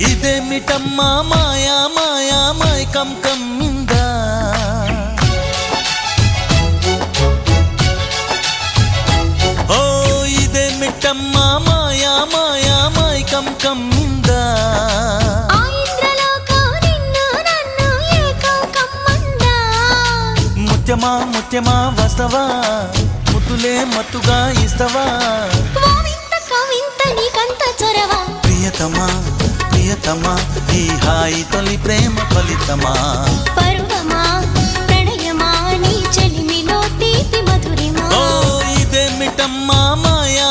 ఇదేమిటమ్మా మాయా మాయా మైకం కమ్మిందా ఓ ఇదేమిటమ్మా మాయా మాయా మైకం కమ్మిందా ముత్యమా ముత్యమా వస్తవా ముద్దులే మత్తుగా ఇస్తవా ప్రియతమా ప్రియతమా ఈ హాయి తొలి ప్రేమ ఫలితమా పరువమా ప్రణయమా నీ చెలిమిలో తీపి మధురిమా ఓ ఇదేమిటమ్మా మాయా